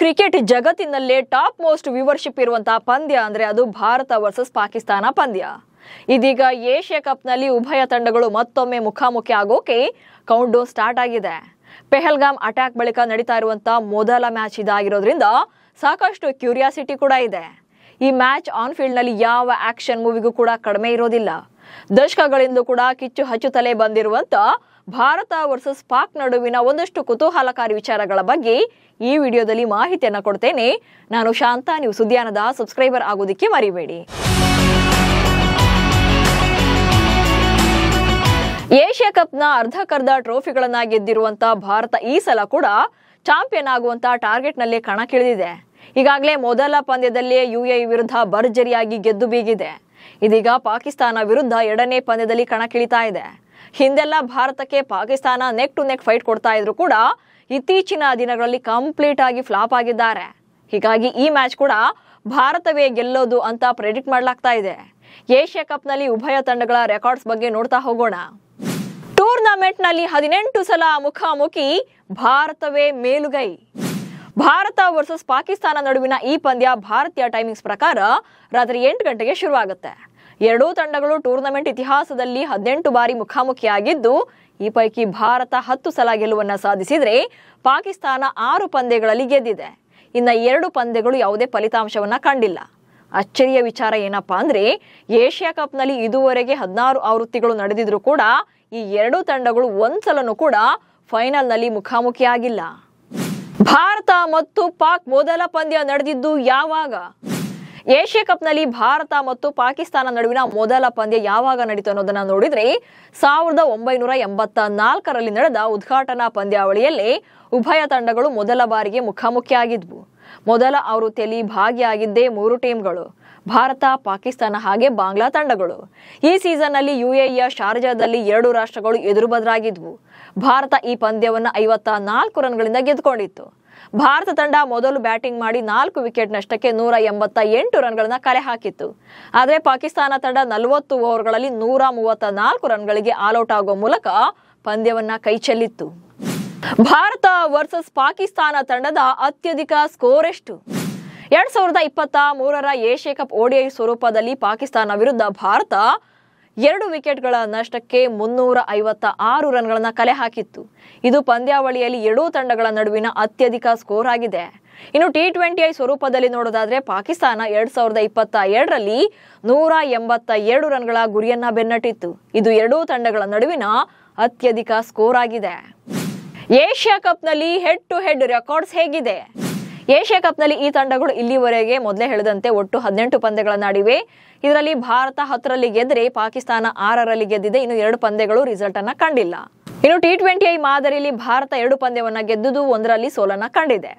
Cricket ಜಗತ್ತಿನಲ್ಲೇ top most viewership ಇರುವಂತಹ ಪಂದ್ಯ ಅಂದ್ರೆ ಅದು ಭಾರತ ವರ್ಸಸ್ ಪಾಕಿಸ್ತಾನ ಪಂದ್ಯ. ಇದೀಗ ಏಷ್ಯಾ ಕಪ್ನಲ್ಲಿ ಉಭಯ ತಂಡಗಳು ಮತ್ತೊಮ್ಮೆ ಮುಖಾಮುಖಿ ಆಗೋಕೆ ಕೌಂಟ್ ಡೌನ್ ಸ್ಟಾರ್ಟ್ ಆಗಿದೆ. ಪೆಹಲ್ಗಾಮ್ ಅಟ್ಯಾಕ್ ಬಳಿಕ ನಡೀತಾ ಇರುವಂತಹ ಮೊದಲ ಮ್ಯಾಚ್ ಇದಾಗಿರೋದ್ರಿಂದ ಸಾಕಷ್ಟು ಕ್ಯೂರಿಯಾಸಿಟಿ ಕೂಡ ಇದೆ. ಈ ಮ್ಯಾಚ್ ಆನ್ ಫೀಲ್ಡ್ ನಲ್ಲಿ ಯಾವ ಆಕ್ಷನ್ ಮೂವಿಗೂ ಕೂಡ ಕಡಿಮೆ ಇರೋದಿಲ್ಲ. ದಶಕಗಳಿಂದ ಕೂಡ ಕಿಚ್ಚು ಹಚ್ಚುತ್ತಲೇ ಬಂದಿರುವಂತ ಭಾರತ ವರ್ಸಸ್ ಪಾಕ್ ನಡುವಿನ ಒಂದಷ್ಟು ಕುತೂಹಲಕಾರಿ ವಿಚಾರಗಳ ಬಗ್ಗೆ ಈ ವಿಡಿಯೋದಲ್ಲಿ ಮಾಹಿತಿಯನ್ನು ಕೊಡ್ತೇನೆ. ನಾನು ಶಾಂತ, ನೀವು ಸುದ್ದಿಯಾನದ ಸಬ್ಸ್ಕ್ರೈಬರ್ ಆಗೋದಕ್ಕೆ ಮರಿಬೇಡಿ. ಏಷ್ಯಾ ಕಪ್ನ ಅರ್ಧಕರ್ಧ ಟ್ರೋಫಿಗಳನ್ನ ಗೆದ್ದಿರುವಂತ ಭಾರತ ಈ ಸಲ ಕೂಡ ಚಾಂಪಿಯನ್ ಆಗುವಂತ ಟಾರ್ಗೆಟ್ ನಲ್ಲಿ ಕಣಕ್ಕಿಳಿದಿದೆ. ಈಗಾಗಲೇ ಮೊದಲ ಪಂದ್ಯದಲ್ಲೇ ಯುಎಇ ವಿರುದ್ಧ ಭರ್ಜರಿಯಾಗಿ ಗೆದ್ದು ಬೀಗಿದೆ. ಇದೀಗ ಪಾಕಿಸ್ತಾನ ವಿರುದ್ಧ ಎರಡನೇ ಪಂದ್ಯದಲ್ಲಿ ಕಣಕ್ಕಿಳಿತಾ ಇದೆ. ಹಿಂದೆಲ್ಲ ಭಾರತಕ್ಕೆ Pakistan neck to neck fight ಕೊಡ್ತಾ ಇದ್ರು ಕೂಡ ಇತ್ತೀಚಿನ ದಿನಗಳಲ್ಲಿ ಕಂಪ್ಲೀಟ್ ಆಗಿ ಫ್ಲಾಪ್ ಆಗಿದ್ದಾರೆ. ಹೀಗಾಗಿ ಈ ಮ್ಯಾಚ್ ಕೂಡ ಭಾರತವೇ ಗೆಲ್ಲೋದು ಅಂತ ಪ್ರೆಡಿಕ್ಟ್ ಮಾಡಲಾಗ್ತಾ ಇದೆ. ಏಷ್ಯಾ ಕಪ್ ನಲ್ಲಿ ಉಭಯ ತಂಡಗಳ ರೆಕಾರ್ಡ್ಸ್ ಬಗ್ಗೆ ನೋಡ್ತಾ ಹೋಗೋಣ. ಟೂರ್ನಮೆಂಟ್ ನಲ್ಲಿ 18 ಸಲ ಮುಖಾಮುಖಿ, ಭಾರತವೇ ಮೇಲುಗೈ. ಭಾರತ ವರ್ಸಸ್ ಪಾಕಿಸ್ತಾನ ನಡುವಿನ ಈ ಪಂದ್ಯ ಭಾರತೀಯ ಟೈಮಿಂಗ್ಸ್ ಪ್ರಕಾರ ರಾತ್ರಿ 8 ಗಂಟೆಗೆ ಶುರುವಾಗುತ್ತೆ. ಎರಡೂ ತಂಡಗಳು ಟೂರ್ನಮೆಂಟ್ ಇತಿಹಾಸದಲ್ಲಿ 18 ಬಾರಿ ಮುಖಾಮುಖಿಯಾಗಿದ್ದು, ಈ ಪೈಕಿ ಭಾರತ 10 ಸಲ ಗೆಲುವನ್ನ ಸಾಧಿಸಿದ್ರೆ ಪಾಕಿಸ್ತಾನ 6 ಪಂದ್ಯಗಳಲ್ಲಿ ಗೆದ್ದಿದೆ. ಇನ್ನು 2 ಪಂದ್ಯಗಳು ಯಾವುದೇ ಫಲಿತಾಂಶವನ್ನ ಕಂಡಿಲ್ಲ. ಅಚ್ಚರಿಯ ವಿಚಾರ ಏನಪ್ಪಾ ಅಂದ್ರೆ, ಏಷ್ಯಾ ಕಪ್ ನಲ್ಲಿ ಇದುವರೆಗೆ 16 ಆವೃತ್ತಿಗಳು ನಡೆದಿದ್ರು ಕೂಡ ಈ ಎರಡೂ ತಂಡಗಳು ಒಂದ್ಸಲನೂ ಕೂಡ ಫೈನಲ್ ನಲ್ಲಿ ಮುಖಾಮುಖಿಯಾಗಿಲ್ಲ. ಭಾರತ ಮತ್ತು ಪಾಕ್ ಮೊದಲ ಪಂದ್ಯ ನಡೆದಿದ್ದು ಯಾವಾಗ? ಏಷ್ಯಾ ಕಪ್ ನಲ್ಲಿ ಭಾರತ ಮತ್ತು ಪಾಕಿಸ್ತಾನ ನಡುವಿನ ಮೊದಲ ಪಂದ್ಯ ಯಾವಾಗ ನಡೀತು ಅನ್ನೋದನ್ನ ನೋಡಿದ್ರೆ 1984ರಲ್ಲಿ ನಡೆದ ಉದ್ಘಾಟನಾ ಪಂದ್ಯಾವಳಿಯಲ್ಲೇ ಉಭಯ ತಂಡಗಳು ಮೊದಲ ಬಾರಿಗೆ ಮುಖಾಮುಖಿಯಾಗಿದ್ವು. ಮೊದಲ ಆವೃತ್ತಿಯಲ್ಲಿ ಭಾಗಿಯಾಗಿದ್ದೇ 3 ಟೀಮ್ಗಳು, ಭಾರತ, ಪಾಕಿಸ್ತಾನ ಹಾಗೆ ಬಾಂಗ್ಲಾ ತಂಡಗಳು. ಈ ಸೀಸನ್ ನಲ್ಲಿ ಯುಎಇಯ ಶಾರ್ಜಾದಲ್ಲಿ 2 ರಾಷ್ಟ್ರಗಳು ಎದುರು ಬದಲಾಗಿದ್ವು. ಭಾರತ ಈ ಪಂದ್ಯವನ್ನ 54 ರನ್ಗಳಿಂದ ಗೆದ್ದುಕೊಂಡಿತ್ತು. ಭಾರತ ತಂಡ ಮೊದಲು ಬ್ಯಾಟಿಂಗ್ ಮಾಡಿ 4 ವಿಕೆಟ್ ನಷ್ಟಕ್ಕೆ 188 ರನ್ಗಳನ್ನ ಕಲೆ ಹಾಕಿತ್ತು. ಆದರೆ ಪಾಕಿಸ್ತಾನ ತಂಡ 40 ಓವರ್ಗಳಲ್ಲಿ 134 ರನ್ಗಳಿಗೆ ಆಲ್ಔಟ್ ಆಗುವ ಮೂಲಕ ಪಂದ್ಯವನ್ನ ಕೈಚೆಲ್ಲಿತ್ತು. ಭಾರತ ವರ್ಸಸ್ ಪಾಕಿಸ್ತಾನ ತಂಡದ ಅತ್ಯಧಿಕ ಸ್ಕೋರ್ ಎಷ್ಟು? 2023ರ ಏಷ್ಯಾ ಕಪ್ ODI ಸ್ವರೂಪದಲ್ಲಿ ಪಾಕಿಸ್ತಾನ ವಿರುದ್ಧ ಭಾರತ 2 ವಿಕೆಟ್ಗಳ ನಷ್ಟಕ್ಕೆ 356 ರನ್ಗಳನ್ನ ಕಲೆ ಹಾಕಿತ್ತು. ಇದು ಪಂದ್ಯಾವಳಿಯಲ್ಲಿ ಎರಡೂ ತಂಡಗಳ ನಡುವಿನ ಅತ್ಯಧಿಕ ಸ್ಕೋರ್ ಆಗಿದೆ. ಇನ್ನು T20I ಸ್ವರೂಪದಲ್ಲಿ ನೋಡೋದಾದ್ರೆ ಪಾಕಿಸ್ತಾನ 2022ರಲ್ಲಿ 182 ರನ್ಗಳ ಗುರಿಯನ್ನ ಬೆನ್ನಟ್ಟಿತ್ತು. ಇದು ಎರಡೂ ತಂಡಗಳ ನಡುವಿನ ಅತ್ಯಧಿಕ ಸ್ಕೋರ್ ಆಗಿದೆ. ಏಷ್ಯಾ ಕಪ್ ನಲ್ಲಿ ಹೆಡ್ ಟು ಹೆಡ್ ರೆಕಾರ್ಡ್ಸ್ ಹೇಗಿದೆ? ಏಷ್ಯಾ ಕಪ್ ನಲ್ಲಿ ಈ ತಂಡಗಳು ಇಲ್ಲಿವರೆಗೆ ಮೊದಲೇ ಹೇಳಿದಂತೆ ಒಟ್ಟು 18 ಪಂದ್ಯಗಳನ್ನಾಡಿವೆ. ಇದರಲ್ಲಿ ಭಾರತ 10ರಲ್ಲಿ ಗೆದ್ರೆ ಪಾಕಿಸ್ತಾನ 6ರಲ್ಲಿ ಗೆದ್ದಿದೆ. ಇನ್ನು 2 ಪಂದ್ಯಗಳು ರಿಸಲ್ಟ್ ಅನ್ನ ಕಂಡಿಲ್ಲ. ಇನ್ನು T20I ಮಾದರಿಯಲ್ಲಿ ಭಾರತ 2 ಪಂದ್ಯವನ್ನ ಗೆದ್ದುದು, 1ರಲ್ಲಿ ಸೋಲನ್ನ ಕಂಡಿದೆ.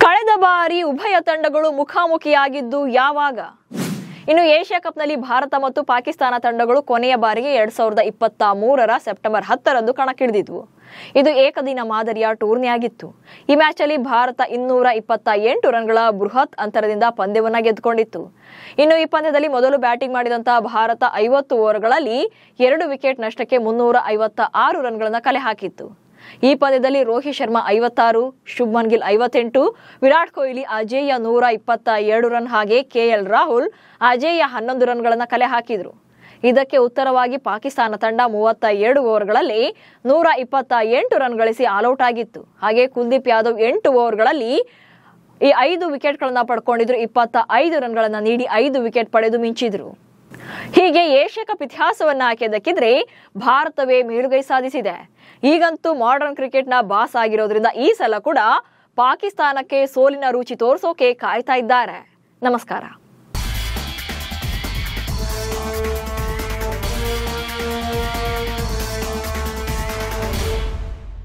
ಕಳೆದ ಬಾರಿ ಉಭಯ ತಂಡಗಳು ಮುಖಾಮುಖಿಯಾಗಿದ್ದು ಯಾವಾಗ? ಇನ್ನು ಏಷ್ಯಾ ಕಪ್ ನಲ್ಲಿ ಭಾರತ ಮತ್ತು ಪಾಕಿಸ್ತಾನ ತಂಡಗಳು ಕೊನೆಯ ಬಾರಿಗೆ 2023ರ ಸೆಪ್ಟೆಂಬರ್ 10ರಂದು ಕಣಕ್ಕಿಳಿದಿದ್ವು. ಇದು ಏಕದಿನ ಮಾದರಿಯ ಟೂರ್ನಿ ಆಗಿತ್ತು. ಈ ಮ್ಯಾಚ್ ಅಲ್ಲಿ ಭಾರತ 228 ರನ್ಗಳ ಬೃಹತ್ ಅಂತರದಿಂದ ಪಂದ್ಯವನ್ನ ಗೆದ್ದುಕೊಂಡಿತ್ತು. ಇನ್ನು ಈ ಪಂದ್ಯದಲ್ಲಿ ಮೊದಲು ಬ್ಯಾಟಿಂಗ್ ಮಾಡಿದಂತಹ ಭಾರತ 50 ಓವರ್ಗಳಲ್ಲಿ 2 ವಿಕೆಟ್ ನಷ್ಟಕ್ಕೆ 356 ರನ್ಗಳನ್ನ ಕಲೆ ಹಾಕಿತ್ತು. ಈ ಪಂದ್ಯದಲ್ಲಿ ರೋಹಿತ್ ಶರ್ಮಾ 56, ಶುಭ್ಮನ್ ಗಿಲ್ 58, ವಿರಾಟ್ ಕೊಹ್ಲಿ ಅಜೇಯ 127 ರನ್ ಹಾಗೆ KL ರಾಹುಲ್ ಅಜೇಯ 11 ರನ್ಗಳನ್ನ ಕಲೆ ಹಾಕಿದ್ರು. ಇದಕ್ಕೆ ಉತ್ತರವಾಗಿ ಪಾಕಿಸ್ತಾನ ತಂಡ 37 ಓವರ್ಗಳಲ್ಲಿ 128 ರನ್ ಗಳಿಸಿ ಆಲ್ಔಟ್ ಆಗಿತ್ತು. ಹಾಗೆ ಕುಲ್ದೀಪ್ ಯಾದವ್ 8 ಓವರ್ಗಳಲ್ಲಿ ಈ 5 ವಿಕೆಟ್ಗಳನ್ನ ಪಡ್ಕೊಂಡಿದ್ರು. 25 ರನ್ಗಳನ್ನ ನೀಡಿ 5 ವಿಕೆಟ್ ಪಡೆದು ಮಿಂಚಿದ್ರು. ಹೀಗೆ ಏಷ್ಯಾ ಕಪ್ ಇತಿಹಾಸವನ್ನ ಹಾಕಿದ್ದಕ್ಕಿದ್ರೆ ಭಾರತವೇ ಮೇಲುಗೈ ಸಾಧಿಸಿದೆ. ಈಗಂತೂ ಮಾಡರ್ನ್ ಕ್ರಿಕೆಟ್ನ ಬಾಸ್ ಆಗಿರೋದ್ರಿಂದ ಈ ಸಲ ಕೂಡ ಪಾಕಿಸ್ತಾನಕ್ಕೆ ಸೋಲಿನ ರುಚಿ ತೋರಿಸೋಕೆ ಕಾಯ್ತಾ ಇದ್ದಾರೆ. ನಮಸ್ಕಾರ.